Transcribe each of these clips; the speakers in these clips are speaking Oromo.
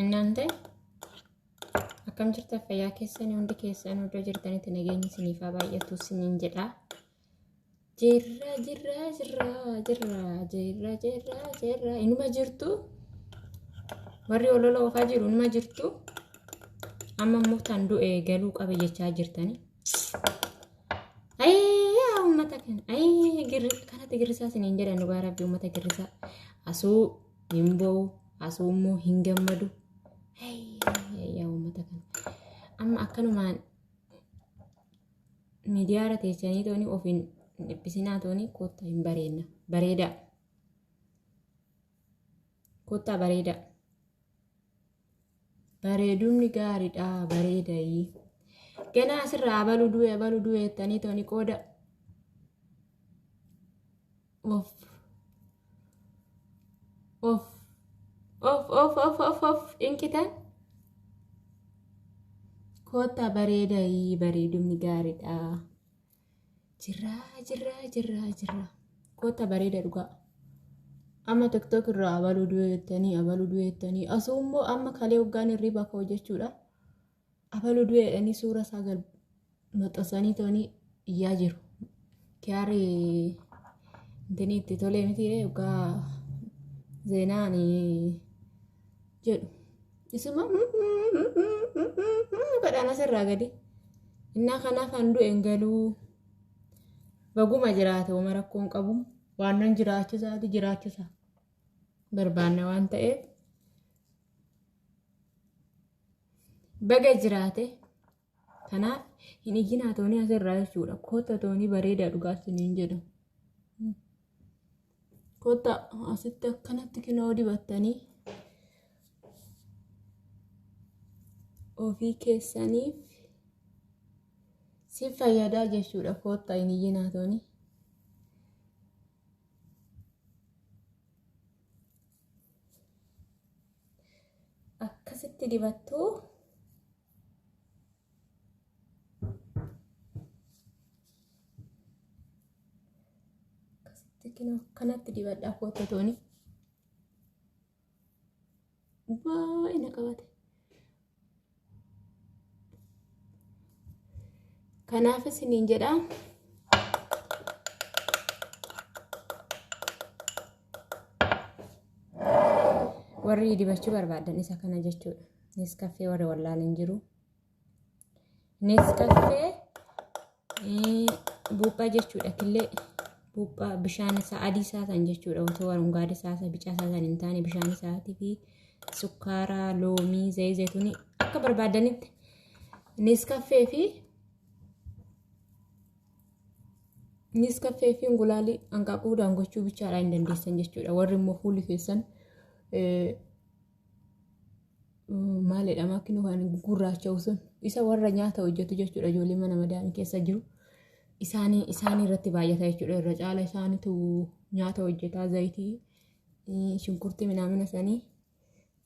Innante akkam jirta fayyaa keessanii hundi keessan iddoo jirtanitti nageenyi isiniif haa baay'atu isiniin jedha. Jirra inuma jirtu warri olola oofaa jiru inuma jirtu amma immoo tan du'e galuu qabe jechaa jirtani. Uummata kana kanatti girrisaa isiniin jedhan dhugaa rabbii uummata girrisaa asuu hin boo'u asuu immoo hin gammadu. Uummata kana amma akkanumaan miidiyaarra teessanii tooni ofiin dhiphisinaa tooni kottaa hin bareedna bareeda kottaa bareeda bareedumni gaariidha bareedayi ganaa asirraa abaluu du'e jettanii tooni qooda of inkitan kottaa bareedayi bareedumni gaariidha. Jirra kottaa bareeda dhugaa amma tiktok irraa abaluu du'e jettanii asummoo amma kalee hoggaan hirriba ka'u jechuudha. Abaluu du'e jedhanii suura isaa gal maxxansanii tooni iyyaa jiru. Kiyaari intini itti tolee miti hoggaa zeenaan jedhu isuma badhaan asirraa gadi innaa kanaaf han du'e hin galuu baguma jiraate wama rakkoon qabu waan jiraachisaa barbaanna waan ta'eef baga jiraate kanaaf hin ijjinaa toonii asirraa jechuudha. Kottaa toonii bareedaa dhugaa isiniin jedhamu. Kottaa asitti akkanatti kinoo dibattanii ofii keessaniif si fayyadaa jechuudha. Kottaa hin ijjinaa toonii. Akkasitti dibattuu kanatti dibadhaa kottaa toonii baay'ee na qabate. Kanaaf isiniin jedhaa warri dibachuu barbaadan isa kana jechuudha. Neskaffee warri wallaalan jiru. Neskaffee buuphaa jechuudha. Killee buuphaa bishaan isaa adii isaa san jechuudha. Otoo warungaadii isaa bicaa isaa san hin taane bishaan isaatii fi sukkaara, loomii, zayituunii akka barbaadanitti neskaffee fi ingulaalii hanqaaquudhaan gochuu bichaadhaan hin dandeessan jechuudha. Warri immoo fuulli keessan maalidha makkinu kan gurraacha sun isa warra nyaata hojjetu jechuudha. Ijoollee mana madaamii keessa jiru isaanii irratti baay'ata jechuudha. Irra caala isaaniitu nyaata hojjetaa zayitii shunkurtii minaamina sanii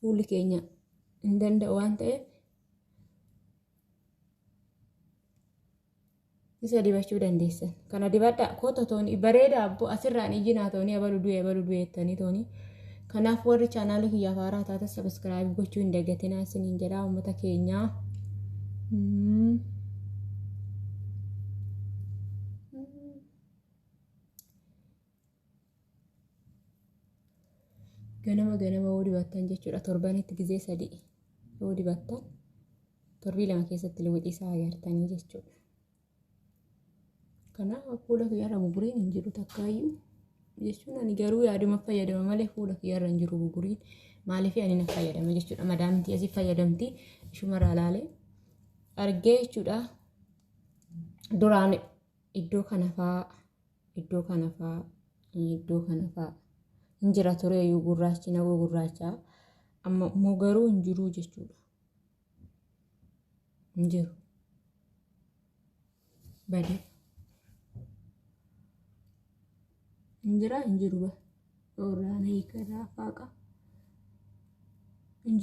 fuulli keenya hin danda'u waan ta'eef isa dibachuu dandeessan. Kana dibadhaa kottaa toonii bareeda abbo asirraan ijjinaa toonii abaluu du'e jettanii toonii. Kanaaf warri chaanaalii kiyyaaf haaraa taate sabiskiraayib gochuu hin dagatinaa isiniin jedhaa uummata keenyaa. Ganama yoo dibattan jechuudha. Torbanitti gizee 3 yoo dibattan torbii 2 keessatti liwixii isaa agartanii jechuudha. Kanaaf fuula kiyyaarra buguriin hin jiru takkaayyuu jechuun ani garuu yaaduma fayyadama malee fuula kiyyaarra hin jiru buguriin maaliif ani na fayyadama jechuudha. Madaamti asii fayyadamti ishumarraa laalee argee jechuudha. Duraan iddoo kanafaa hin jira tureeyyuu gurraachi nawoo gurraachaa amma immoo garuu hin jiru jechuudha. Hin jiru badee hin jiru ba oraan hiikarraa faaqa hin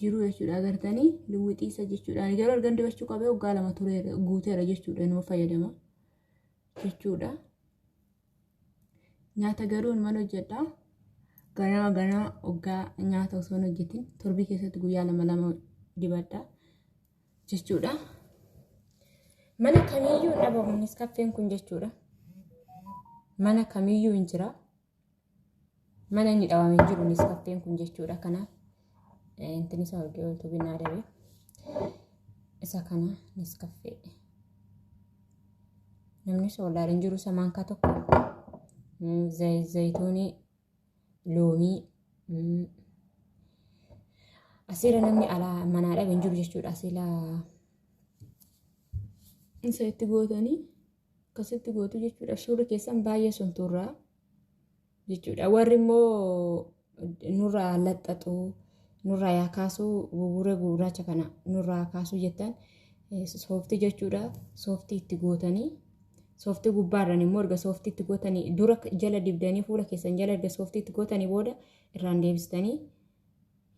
jiru jechuudha. Agartanii liwwixiisa jechuudha. Ani garuu argan dibachuu qabee waggaa 2 ture guuteera jechuudha. Nama fayyadama jechuudha. Nyaata garuu mana hojjedha. ganaa hoggaa nyaata osoo hin hojjetin torbii keessatti guyyaa lama dibadha jechuudha. Mana kamiyyuu dhabamu Neskaffeen kun jechuudha. Mana kamiyyuu hin jira. Mana inni dhabame hin jiru Neskaffeen kun jechuudha. Kanaaf intini isaa hojii oltu binnaa dabe isa kana Neskaffee. Namni soolaa hin jiru samaankaa tokko zayitoonii loomii asirra namni alaa manaa dhabe hin jiru jechuudha. Asirra isa itti gootanii akkasitti gootu jechuudha. Suurri keessan baay'ee sunturraa jechuudha. Warri immoo nurraa laxxaxu nurraa yaa kaasuu buburee gurraacha kana nurraa kaasuu jettan sooftii jechuudha. Sooftii itti gootanii sooftii gubbaarran immoo erga sooftii itti gootanii dura jala dibdanii fuula keessan jala erga sooftii itti gootanii booda irraan deebistanii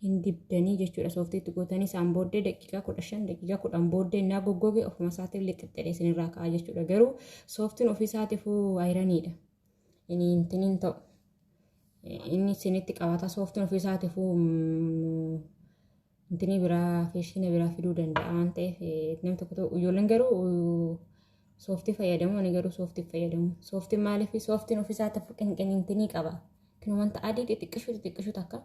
hin dibdanii jechuudha. Sooftii itti gootanii isaan booddee daqiiqaa 15 daqiiqaa 10 booddee innaa goggoge ofuma isaatiif lixxixxee isinirraa ka'a jechuudha. Garuu sooftiin ofii isaatiifuu ayiraniidha. Inni intiniin ta'u inni isinitti qabata sooftiin ofii isaatiifuu intinii biraa feeshina biraa fiduu danda'a waan ta'eef namni tokko ijoolleen garuu sooftii fayyadamu. Ani garuu sooftii fayyadamu. Sooftiin maaliif sooftiin ofii isaatiif qinqintinii qaba. Kun wanta adii xixiqqishu takka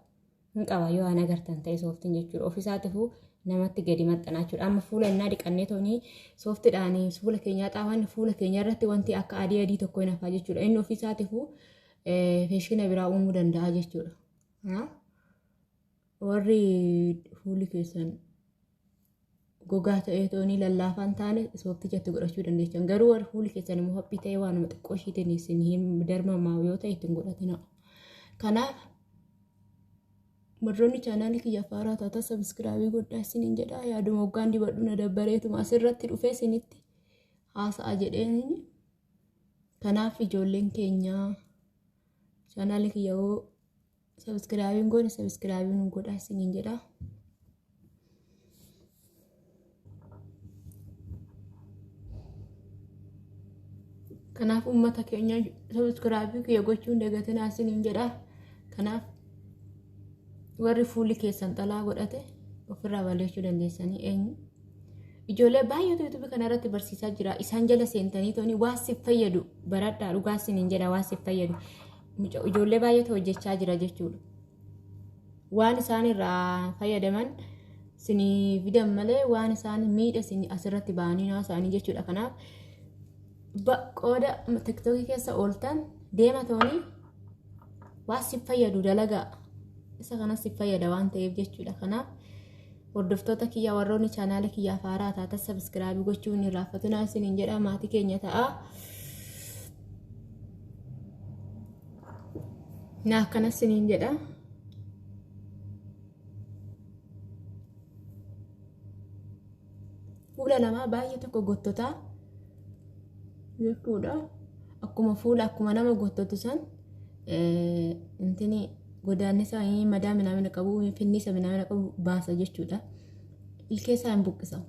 hin qaba yoo ana agartan ta'e sooftiin jechuudha. Ofii isaatiifuu namatti gadi maxxanaa jechuudha. Amma fuula innaa dhiqannee toonii sooftiidhaan fuula keenyaa xaawan fuula keenya irratti wanti akka adii tokko hin hafaa jechuudha. Inni ofii isaatiifuu feeshina biraa uumuu danda'a jechuudha. Warri fuulli keessan gogaa ta'ee toonii lallaafaan taane sooftichatti godhachuu dandeessan. Garuu warri fuulli keessan immoo haphii ta'ee waanuma xiqqoo ishiitiin isin hin darmamaa yoo ta'e ittiin godhatina. Kanaaf warroonni chaanaalii kiyya faaraa taata sabiskiraabii godhaa isiniin jedha. Yaaduma hoggaan dibadhu na dabbareetuma asirratti dhufee isinitti haasa'a jedheen. Kanaaf ijoolleen keenya chaanaalii kiyya yoo sabiskiraabiin goone sabiskiraabiin godhaa isiniin jedha. Kanaaf uummata keenya sabiskiraabii kiyya gochuun dagatinaa isiniin jedha. Kanaaf warri fuulli keessan xalaa godhate ofirraa balleessuu dandeessanii eenyu ijoollee baay'eetu YouTube kanarratti barsiisaa jira. Isaan jala seentanii tooni waan si fayyadu baradhaa dhugaa isiniin jedha. Waan si fayyadu ijoollee baay'eetu hojjechaa jira jechuudha. Waan isaan irraa fayyadaman isinii fidan malee waan isaan miidha isin asirratti ba'anii haasa'anii jechuudha. Kanaaf qooda TikTokii keessa ooltan deema toonii waan si fayyadu dalagaa. Isa kanas si fayyada waan ta'eef jechuudha. Kanaaf hordoftoota kiyya warroonni chaanaala kiyyaa faaraa taata sabiskiraabii gochuun hin raaffatinaa isiniin jedha. Maatii keenya ta'a. Na akkanas isiniin jedha. Fuula namaa baay'ee tokko gottotaa jechuudha. Akkuma fuula akkuma nama gottotu san intini godaanni isaanii madaa minaamina qabu finnisa minaamina qabu baasa jechuudha. Ilkee isaa hin buqqisa.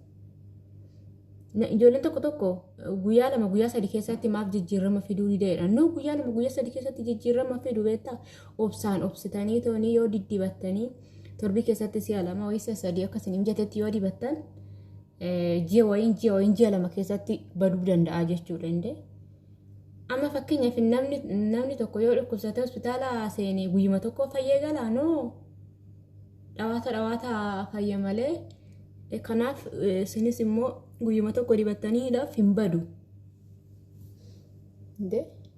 Ijoolleen tokko guyyaa lama guyyaa sadii keessatti maaf jijjiirama fiduu dida'edha. Nu guyyaa lama guyyaa sadii keessatti jijjiirama fiduu beektaa obsaan obsitanii toonii yoo diddibattanii torbii keessatti si'a lama wayisa sadii akkasiin mijatetti yoo dibattan ji'a lama keessatti baduu danda'a jechuudha indee. Amma fakkeenyaaf namni tokko yoo dhukkubsate hospitaala seenee guyyuma tokko fayyee galaa noo dhawaata fayya malee. Kanaaf isinis immoo guyyuma tokko dibattaniidhaaf hin badu.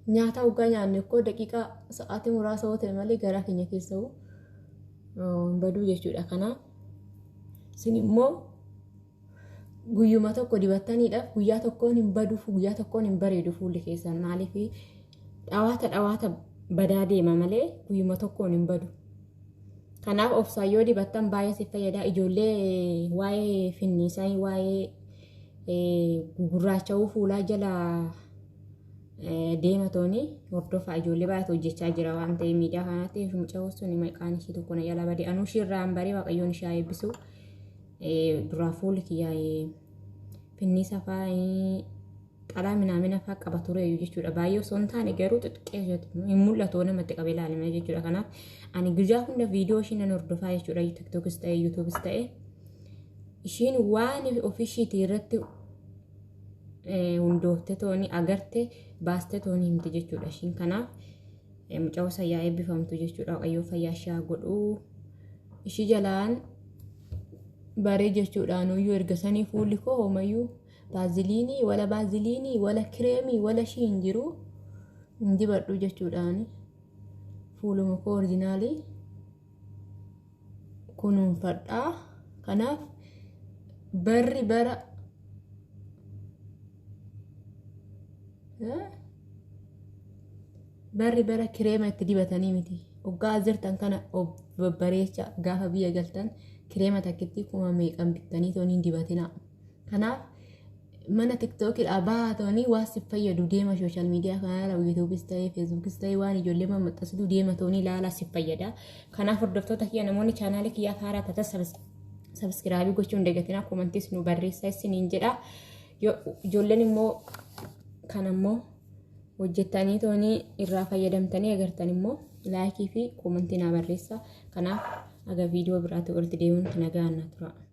Nyaata hoggaa nyaanne akkoo daqiiqaa sa'aatii muraasa yoo ta'e malee garaa keenya keessa hin badu jechuudha. Kanaaf isin immoo guyyuma tokko dibattaniidhaaf guyyaa tokkoon hin baduuf guyyaa tokkoon hin bareedu fuulli keessan. Maaliif dhawaata badaa deema malee guyyuma tokkoon hin badu. Kanaaf obsaan yoo dibattan baay'ee si fayyada. Ijoollee waa'ee finniisaa waa'ee gugurraacha'uu fuulaa jala deema tooni hordofaa. Ijoollee baay'eetu hojjechaa jira waan ta'eef miidhaa kanatti mucaa sun maqaan ishee tokko na jala badee anuu ishirraan baree waaqayyoon ishee eebbisu. Duraa fuulli kiyyaa finniisa fa'aa qalaa minaamina fa'aa qaba tureeyyu jechuudha. Baay'ee osoo hin taane garuu xixiqqee hin mul'atu namatti qabee ilaalame jechuudha. Kanaaf ani guyyaa hunda viidiyoo ishii nan hordofaa jechuudha. TikTokis ta'e YouTubes ta'e ishiin waan ofishiitii irratti hundooftee tooni agarte baastee tooni himti jechuudha. Ishiin kanaaf mucaa sayyaa eebbifamtu jechuudha. Waaqayyoo fayyaa ishee godhu. Ishii jalaan baree jechuudhaan iyyuu erga sanii fuulli koo hoomayyuu baaziliinii wala kireemii wala shiin jiru hin dibadhu jechuudhaan fuuluma koo orjinaalii kunuunfadhaa. Kanaaf bara kireema itti dibatanii miti. Waggaa jirtan kana babbareecha gaafa biyya galtan kireema takkitti kuma meeqan bittanii tooniin dibatina. Kanaaf mana TikTokidhaa baatanii waan si fayyadu deema social media kanarra YouTubes ta'e Facebookis ta'e waan ijoollee maxxansitu deema toonii ilaalaa si fayyada. Kanaaf hordoftoota kiyya namoonni chaanaalii kiyyaa haaraa taatan sabskiraabii gochuu hin dagatinaa. Komantiis nu barreessaa isiniin jedha. Ijoolleen immoo kan ammoo hojjettanii toonii irraa fayyadamtanii agartan immoo laayikii fi komantii naa barreessaa. Kanaaf aga viidiyoo biraatti walitti deemuun nagaan na tura.